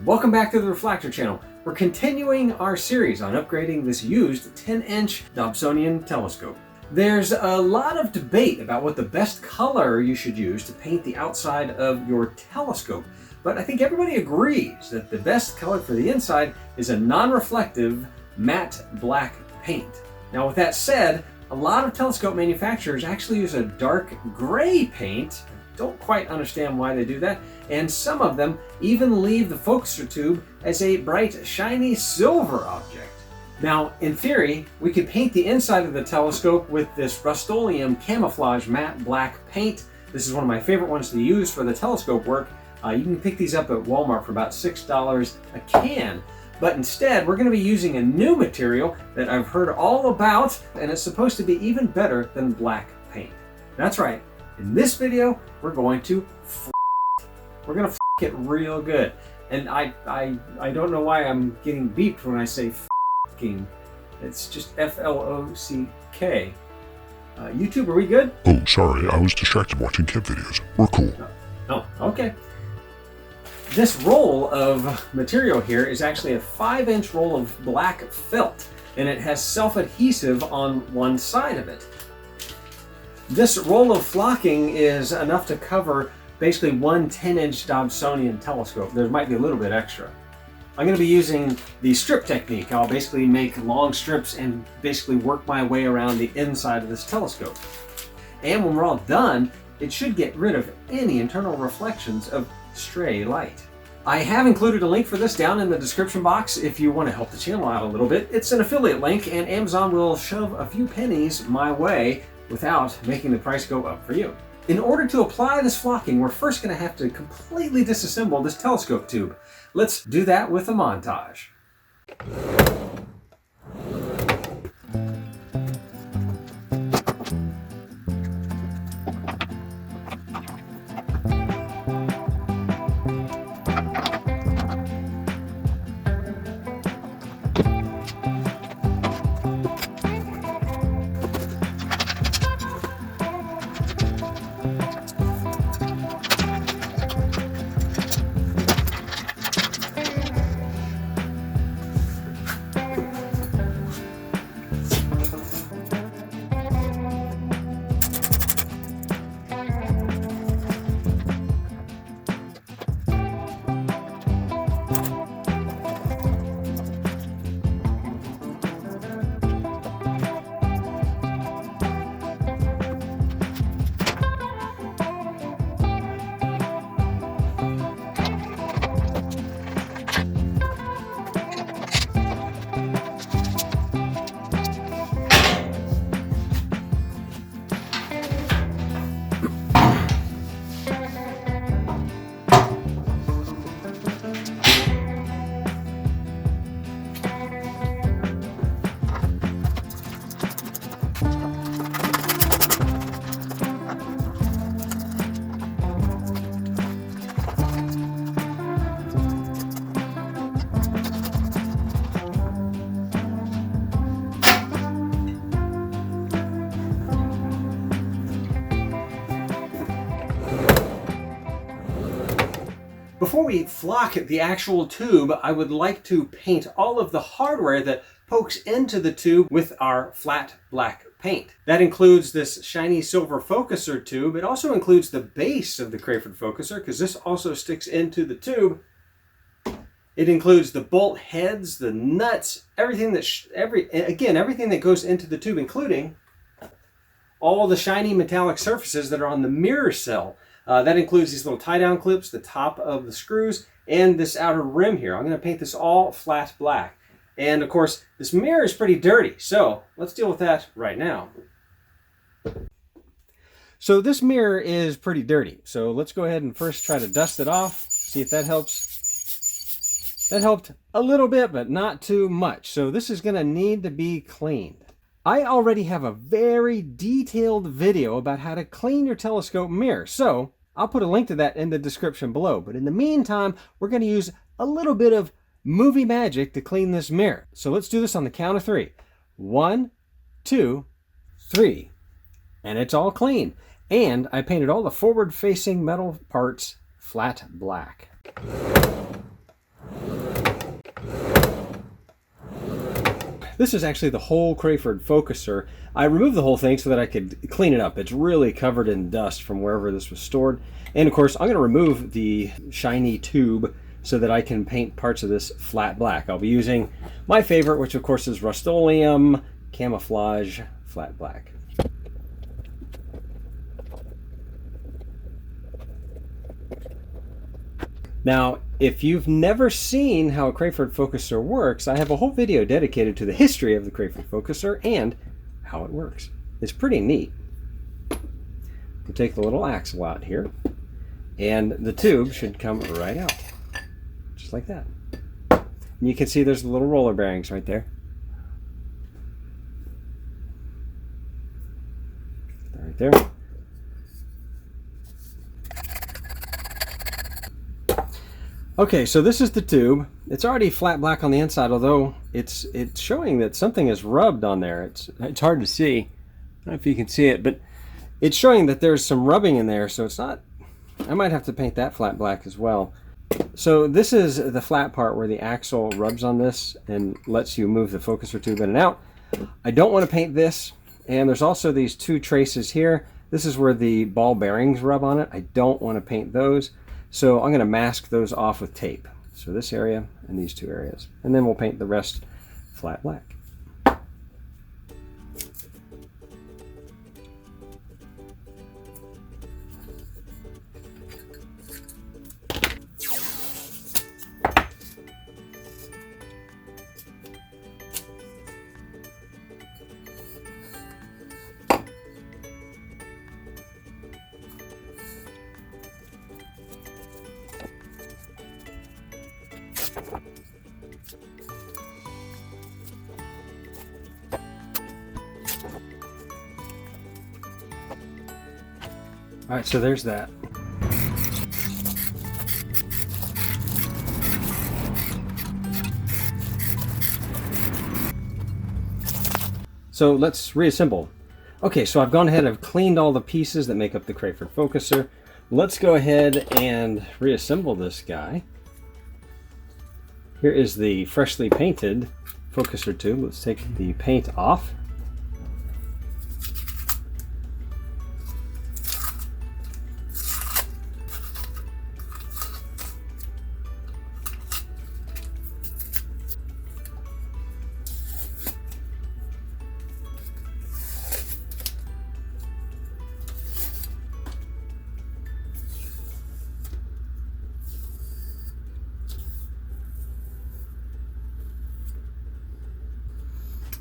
Welcome back to the Reflactor channel. We're continuing our series on upgrading this used 10-inch Dobsonian telescope. There's a lot of debate about what the best color you should use to paint the outside of your telescope, but I think everybody agrees that the best color for the inside is a non-reflective matte black paint. Now with that said, a lot of telescope manufacturers actually use a dark gray paint. Don't quite understand why they do that, and some of them even leave the focuser tube as a bright, shiny silver object. Now, in theory, we could paint the inside of the telescope with this Rust-Oleum camouflage matte black paint. This is one of my favorite ones to use for the telescope work. You can pick these up at Walmart for about $6 a can. But instead, we're going to be using a new material that I've heard all about, and it's supposed to be even better than black paint. That's right. In this video, we're going to We're going to it real good. And I don't know why I'm getting beeped when I say f***ing. It's just F-L-O-C-K. YouTube, are we good? Oh, sorry, I was distracted watching Camp videos. We're cool. Oh, okay. This roll of material here is actually a 5-inch roll of black felt, and it has self-adhesive on one side of it. This roll of flocking is enough to cover basically one 10-inch Dobsonian telescope. There might be a little bit extra. I'm going to be using the strip technique. I'll basically make long strips and basically work my way around the inside of this telescope. And when we're all done, it should get rid of any internal reflections of stray light. I have included a link for this down in the description box if you want to help the channel out a little bit. It's an affiliate link, and Amazon will shove a few pennies my way without making the price go up for you. In order to apply this flocking, we're first going to have to completely disassemble this telescope tube. Let's do that with a montage. Before we flock the actual tube, I would like to paint all of the hardware that pokes into the tube with our flat black paint. That includes this shiny silver focuser tube. It also includes the base of the Crayford focuser, because this also sticks into the tube. It includes the bolt heads, the nuts, everything that everything that goes into the tube, including all the shiny metallic surfaces that are on the mirror cell. That includes these little tie-down clips, the top of the screws, and this outer rim here. I'm going to paint this all flat black. And of course, this mirror is pretty dirty, so let's deal with that right now. So this mirror is pretty dirty, so let's go ahead and first try to dust it off, see if that helps. That helped a little bit, but not too much. So this is going to need to be cleaned. I already have a very detailed video about how to clean your telescope mirror, so I'll put a link to that in the description below. But in the meantime, we're going to use a little bit of movie magic to clean this mirror. So let's do this on the count of 3. 1, 2, 3. And it's all clean. And I painted all the forward-facing metal parts flat black. This is actually the whole Crayford focuser. I removed the whole thing so that I could clean it up. It's really covered in dust from wherever this was stored. And of course, I'm going to remove the shiny tube so that I can paint parts of this flat black. I'll be using my favorite, which of course is Rust-Oleum Camouflage Flat Black. Now, if you've never seen how a Crayford focuser works, I have a whole video dedicated to the history of the Crayford focuser and how it works. It's pretty neat. You take the little axle out here, and the tube should come right out, just like that. And you can see there's the little roller bearings right there. Right there. Okay, so this is the tube. It's already flat black on the inside, although it's showing that something is rubbed on there. It's hard to see. I don't know if you can see it, but it's showing that there's some rubbing in there, so it's not... I might have to paint that flat black as well. So this is the flat part where the axle rubs on this and lets you move the focuser tube in and out. I don't want to paint this, and there's also these two traces here. This is where the ball bearings rub on it. I don't want to paint those. So I'm going to mask those off with tape. So this area and these two areas. And then we'll paint the rest flat black. All right, so there's that. So let's reassemble. Okay, so I've gone ahead, I've cleaned all the pieces that make up the Crayford focuser. Let's go ahead and reassemble this guy. Here is the freshly painted focuser tube. Let's take the paint off.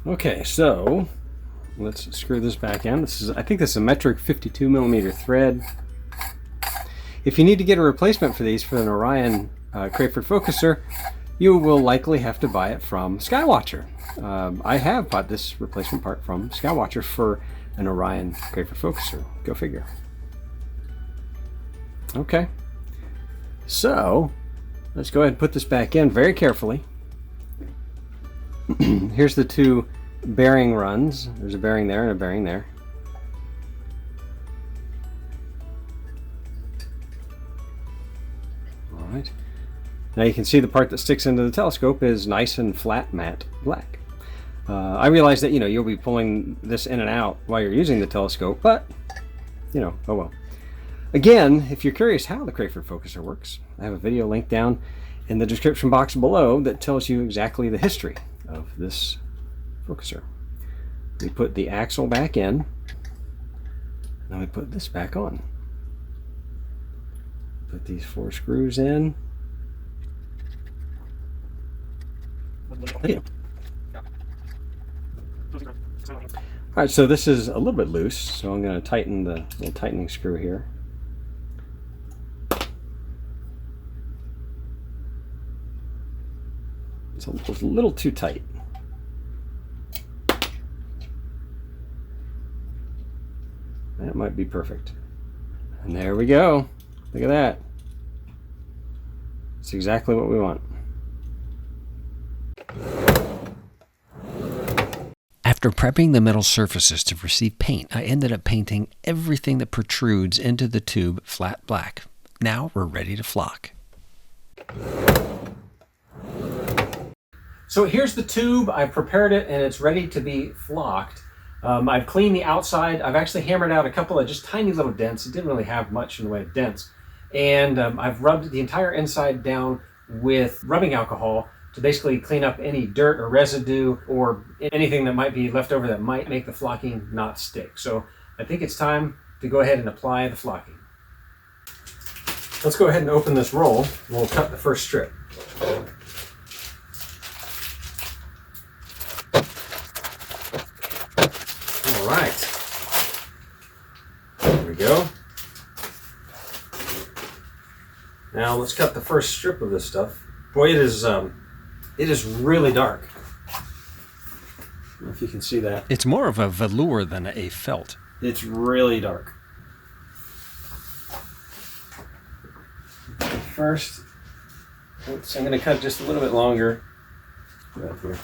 Okay, so let's screw this back in. I think this is a metric 52mm thread. If you need to get a replacement for these for an Orion Crayford focuser, you will likely have to buy it from Skywatcher. I have bought this replacement part from Skywatcher for an Orion Crayford focuser. Go figure. Okay, so let's go ahead and put this back in very carefully. Here's the two bearing runs. There's a bearing there and a bearing there. All right. Now you can see the part that sticks into the telescope is nice and flat matte black. I realize that you'll be pulling this in and out while you're using the telescope, but oh well. Again, if you're curious how the Crayford focuser works, I have a video link down in the description box below that tells you exactly the history of this focuser. We put the axle back in, now we put this back on. Put these 4 screws in. Alright, so this is a little bit loose, so I'm going to tighten the little tightening screw here. It's a little too tight. That might be perfect. And there we go. Look at that. It's exactly what we want. After prepping the metal surfaces to receive paint, I ended up painting everything that protrudes into the tube flat black. Now we're ready to flock. So here's the tube. I've prepared it and it's ready to be flocked. I've cleaned the outside. I've actually hammered out a couple of just tiny little dents. It didn't really have much in the way of dents. And I've rubbed the entire inside down with rubbing alcohol to basically clean up any dirt or residue or anything that might be left over that might make the flocking not stick. So I think it's time to go ahead and apply the flocking. Let's go ahead and open this roll. We'll cut the first strip. All right. There we go. Now let's cut the first strip of this stuff. Boy, it is really dark. I don't know if you can see that. It's more of a velour than a felt. It's really dark. First, I'm going to cut just a little bit longer. Right here.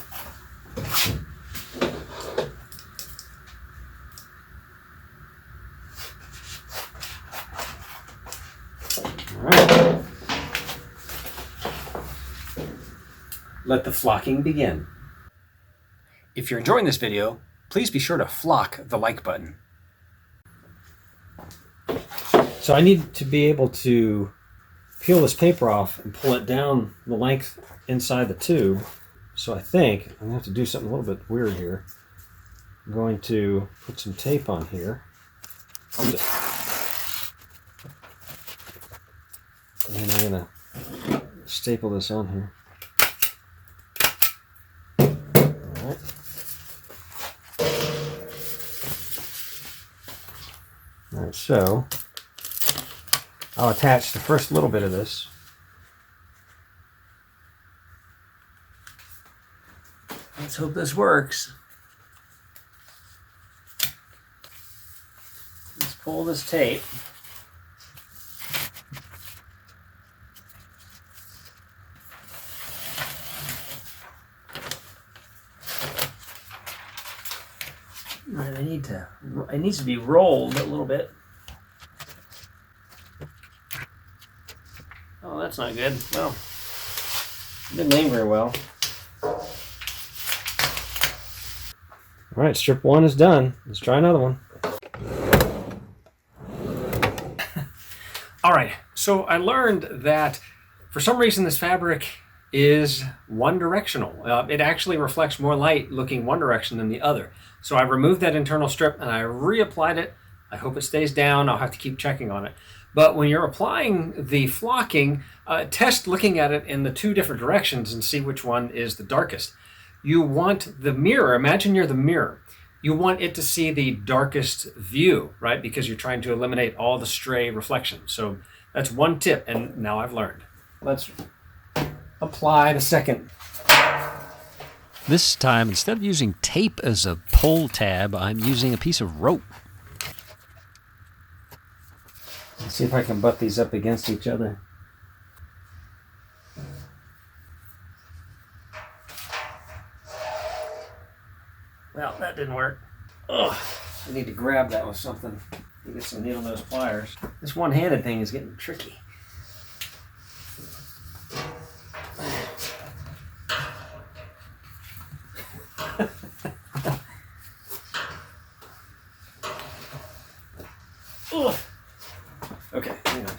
All right. Let the flocking begin. If you're enjoying this video, please be sure to flock the like button. So I need to be able to peel this paper off and pull it down the length inside the tube. So I think I'm going to have to do something a little bit weird here. I'm going to put some tape on here. And I'm going to staple this on here. All right. All right, so I'll attach the first little bit of this. Let's hope this works. Let's pull this tape. Right, it needs to be rolled a little bit. Oh, that's not good. Well, it didn't aim very well. All right, strip one is done. Let's try another one. All right, so I learned that for some reason this fabric is one directional. It actually reflects more light looking one direction than the other. So I removed that internal strip and I reapplied it. I hope it stays down. I'll have to keep checking on it. But when you're applying the flocking, test looking at it in the two different directions and see which one is the darkest. You want the mirror, imagine you're the mirror. You want it to see the darkest view, right? Because you're trying to eliminate all the stray reflections. So that's one tip, and now I've learned. Let's apply the second. This time, instead of using tape as a pull tab, I'm using a piece of rope. Let's see if I can butt these up against each other. Well, that didn't work. Ugh, I need to grab that with something. Get some needle nose pliers. This one-handed thing is getting tricky. Ugh. Okay, hang on.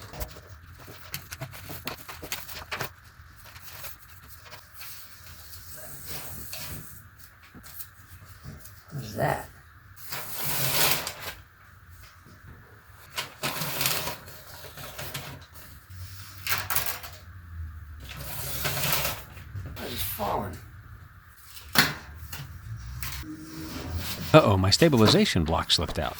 What is that? I just fallen. Uh-oh, my stabilization block slipped out.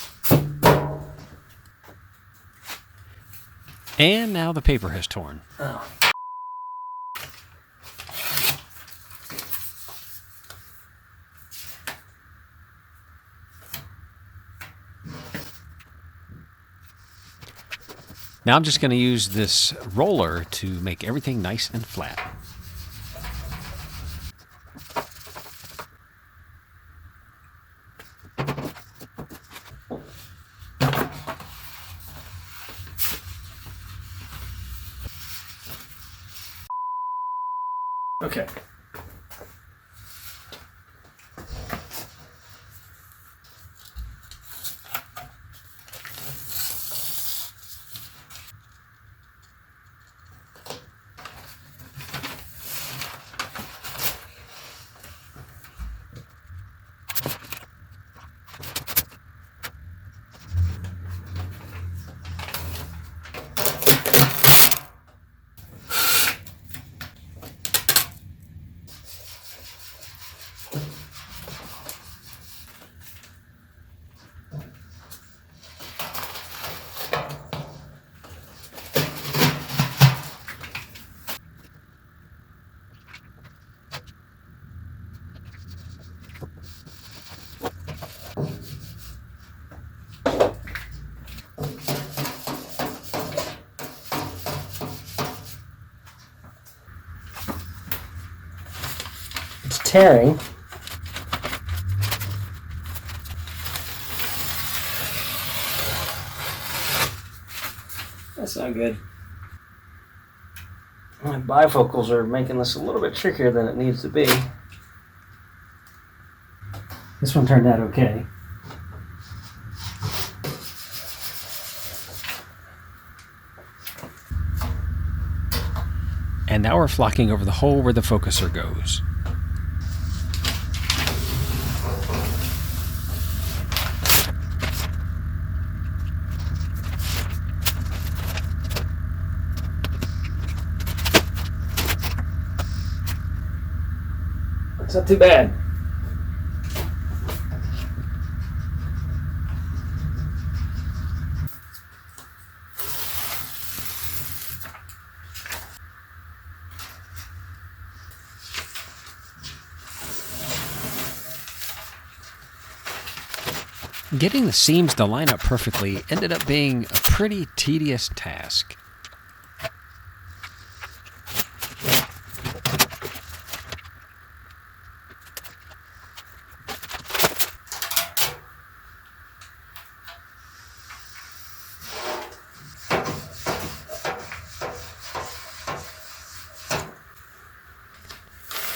And now the paper has torn. Oh. Now I'm just going to use this roller to make everything nice and flat. Okay. It's tearing. That's not good. My bifocals are making this a little bit trickier than it needs to be. This one turned out okay. And now we're flocking over the hole where the focuser goes. It's not too bad. Getting the seams to line up perfectly ended up being a pretty tedious task.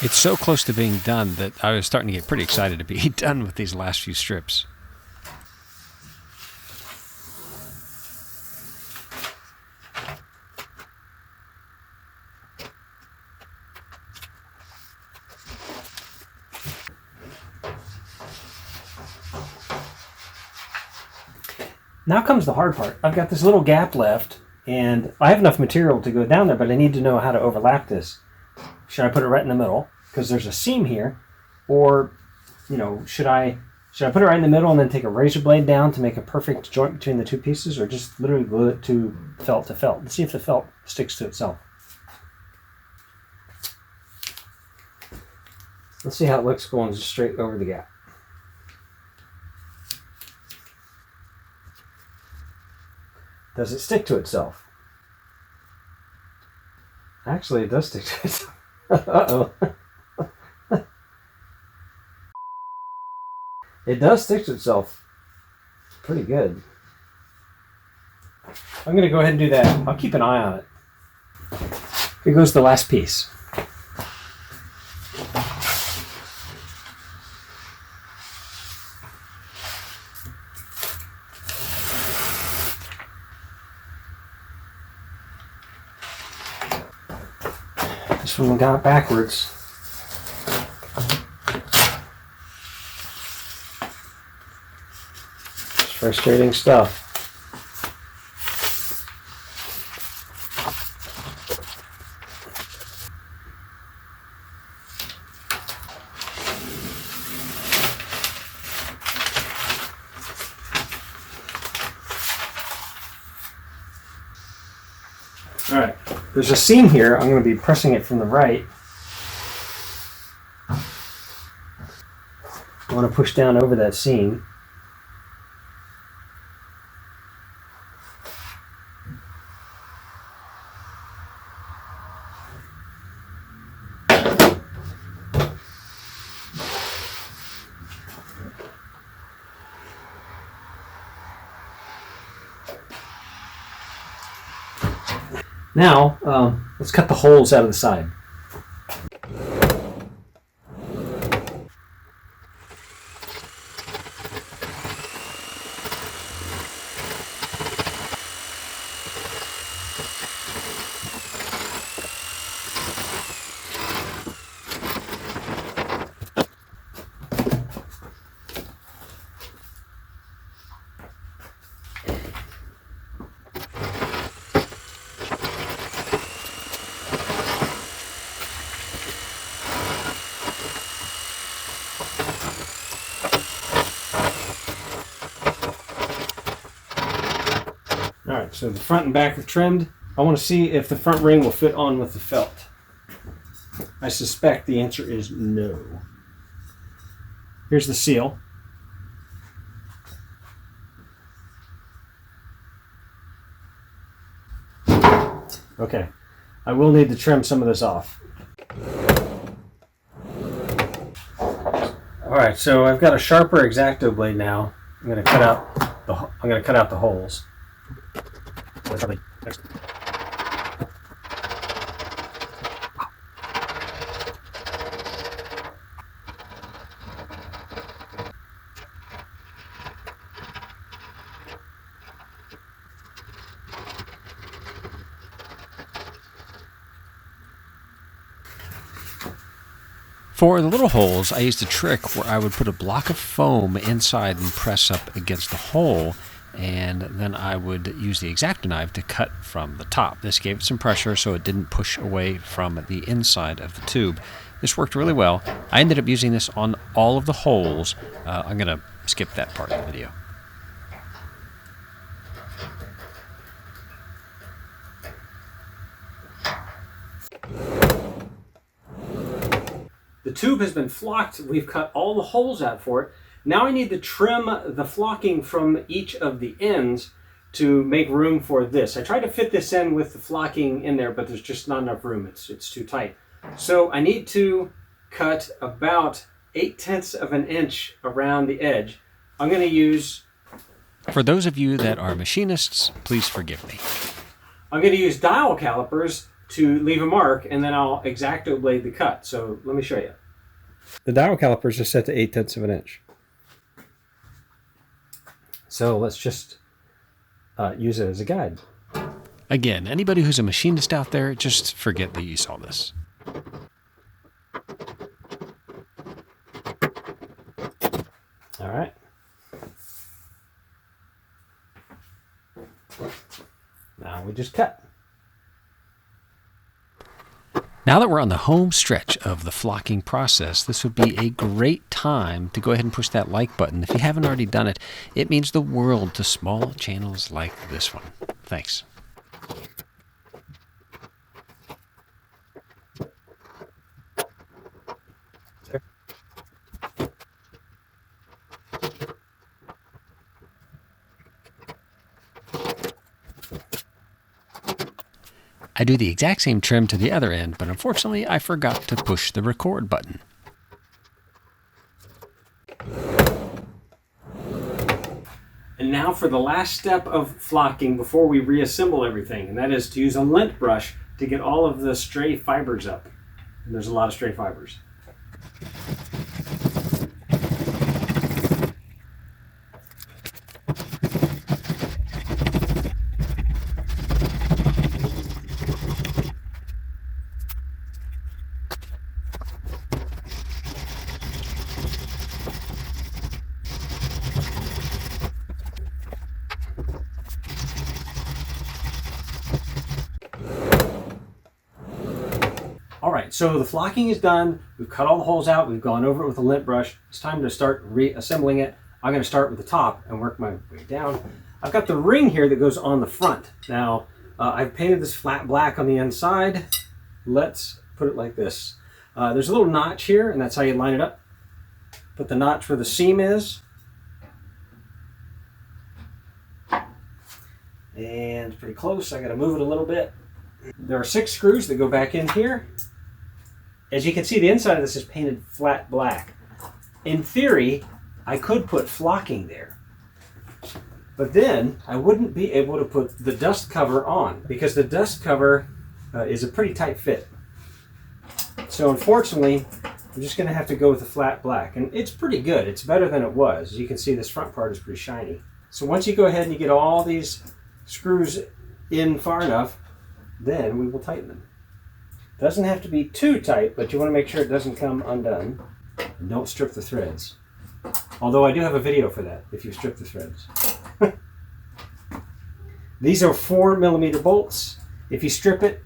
It's so close to being done that I was starting to get pretty excited to be done with these last few strips. Now comes the hard part. I've got this little gap left, and I have enough material to go down there, but I need to know how to overlap this. Should I put it right in the middle? Because there's a seam here. Or, you know, should I put it right in the middle and then take a razor blade down to make a perfect joint between the two pieces, or just literally glue it to felt to felt? Let's see if the felt sticks to itself. Let's see how it looks going straight over the gap. Does it stick to itself? Actually, it does stick to itself. Uh-oh. It does stick to itself pretty good. I'm going to go ahead and do that. I'll keep an eye on it. Here goes the last piece. This one got backwards. It's frustrating stuff. All right, there's a seam here. I'm going to be pressing it from the right. I want to push down over that seam. Now, let's cut the holes out of the side. So the front and back are trimmed. I want to see if the front ring will fit on with the felt. I suspect the answer is no. Here's the seal. Okay, I will need to trim some of this off. All right, so I've got a sharper X-Acto blade now. I'm going to cut out the holes. For the little holes, I used a trick where I would put a block of foam inside and press up against the hole, and then I would use the X-Acto knife to cut from the top. This gave it some pressure so it didn't push away from the inside of the tube. This worked really well. I ended up using this on all of the holes. I'm going to skip that part of the video. The tube has been flocked. We've cut all the holes out for it. Now I need to trim the flocking from each of the ends to make room for this. I tried to fit this in with the flocking in there, but there's just not enough room. It's too tight. So I need to cut about 0.8 of an inch around the edge. I'm going to use... For those of you that are machinists, please forgive me. I'm going to use dial calipers to leave a mark, and then I'll X-Acto blade the cut. So let me show you. The dial calipers are set to 0.8 of an inch. So let's just use it as a guide. Again, anybody who's a machinist out there, just forget that you saw this. All right. Now we just cut. Now that we're on the home stretch of the flocking process, this would be a great time to go ahead and push that like button. If you haven't already done it, it means the world to small channels like this one. Thanks. I do the exact same trim to the other end, but unfortunately I forgot to push the record button. And now for the last step of flocking before we reassemble everything, and that is to use a lint brush to get all of the stray fibers up. And there's a lot of stray fibers. All right, so the flocking is done. We've cut all the holes out. We've gone over it with a lint brush. It's time to start reassembling it. I'm going to start with the top and work my way down. I've got the ring here that goes on the front. Now, I've painted this flat black on the inside. Let's put it like this. There's a little notch here, and that's how you line it up. Put the notch where the seam is. And pretty close. I got to move it a little bit. There are 6 screws that go back in here. As you can see, the inside of this is painted flat black. In theory, I could put flocking there. But then I wouldn't be able to put the dust cover on because the dust cover is a pretty tight fit. So unfortunately, I'm just going to have to go with the flat black. And it's pretty good. It's better than it was. As you can see, this front part is pretty shiny. So once you go ahead and you get all these screws in far enough, then we will tighten them. Doesn't have to be too tight, but you want to make sure it doesn't come undone. And don't strip the threads. Although I do have a video for that, if you strip the threads. These are 4mm bolts. If you strip it,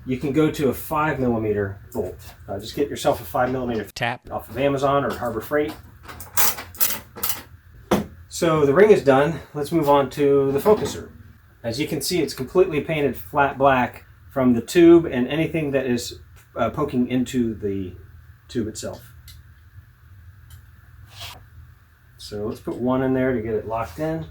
you can go to a 5mm bolt. Just get yourself a 5mm Tap. off of Amazon or Harbor Freight. So the ring is done. Let's move on to the focuser. As you can see, it's completely painted flat black from the tube and anything that is poking into the tube itself. So let's put one in there to get it locked in.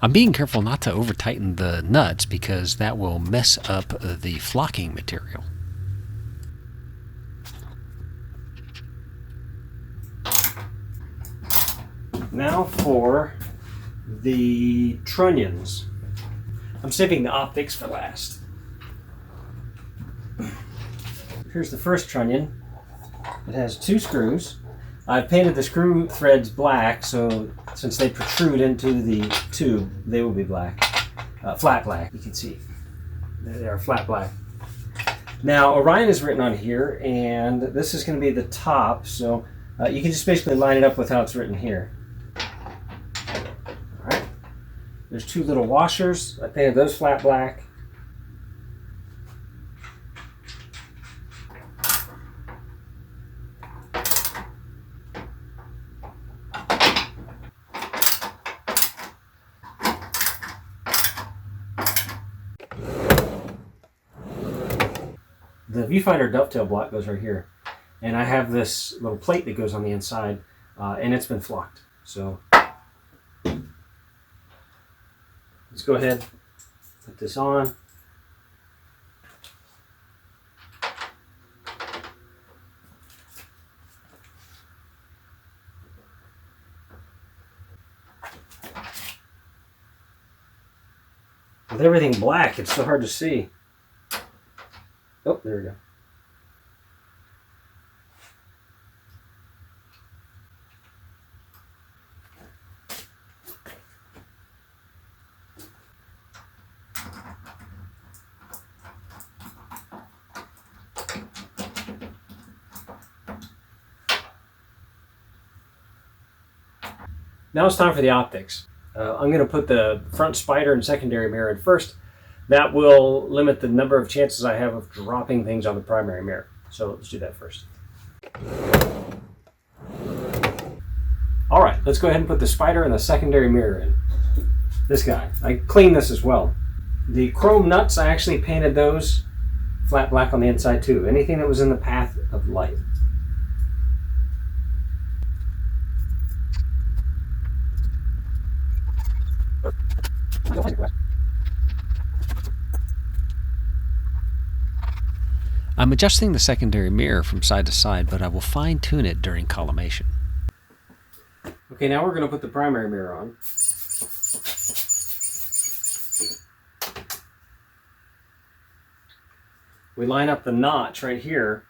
I'm being careful not to over tighten the nuts because that will mess up the flocking material. Now for the trunnions. I'm saving the optics for last. Here's the first trunnion. It has 2 screws. I've painted the screw threads black, so since they protrude into the tube, they will be black. Flat black, you can see. They are flat black. Now, Orion is written on here, and this is going to be the top, so you can just basically line it up with how it's written here. All right. There's 2 little washers. I painted those flat black. The viewfinder dovetail block goes right here, and I have this little plate that goes on the inside, and it's been flocked. So let's go ahead, put this on. With everything black, it's so hard to see. Oh, there we go. Now it's time for the optics. I'm going to put the front spider and secondary mirror in first. That will limit the number of chances I have of dropping things on the primary mirror. So let's do that first. All right, let's go ahead and put the spider and the secondary mirror in. This guy. I cleaned this as well. The chrome nuts, I actually painted those flat black on the inside too. Anything that was in the path of light. I'm adjusting the secondary mirror from side to side, but I will fine-tune it during collimation. Okay, now we're going to put the primary mirror on. We line up the notch right here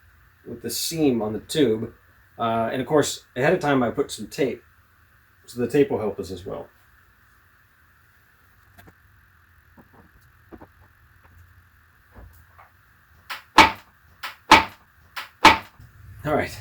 with the seam on the tube. And of course, ahead of time I put some tape. So the tape will help us as well. All right.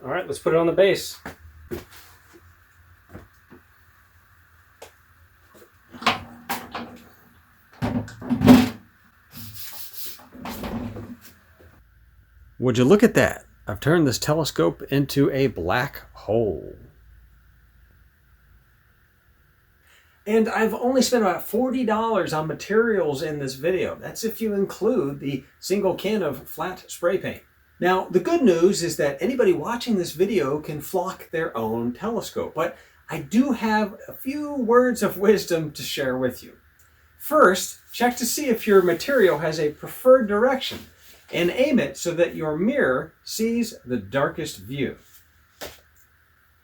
All right, let's put it on the base. Would you look at that? I've turned this telescope into a black hole. And I've only spent about $40 on materials in this video. That's if you include the single can of flat spray paint. Now, the good news is that anybody watching this video can flock their own telescope, but I do have a few words of wisdom to share with you. First, check to see if your material has a preferred direction and aim it so that your mirror sees the darkest view.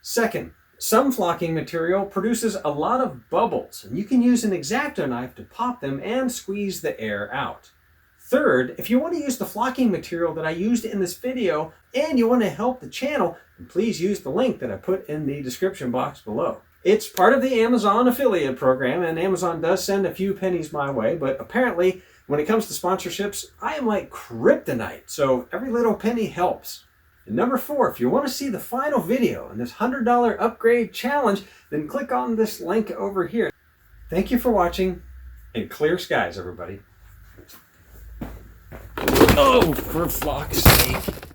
Second, some flocking material produces a lot of bubbles, and you can use an X-Acto knife to pop them and squeeze the air out. Third, if you want to use the flocking material that I used in this video and you want to help the channel, then please use the link that I put in the description box below. It's part of the Amazon affiliate program, and Amazon does send a few pennies my way, but apparently when it comes to sponsorships, I am like kryptonite, so every little penny helps. And number 4, if you want to see the final video in this $100 upgrade challenge, then click on this link over here. Thank you for watching, and clear skies, everybody. Oh, for fuck's sake.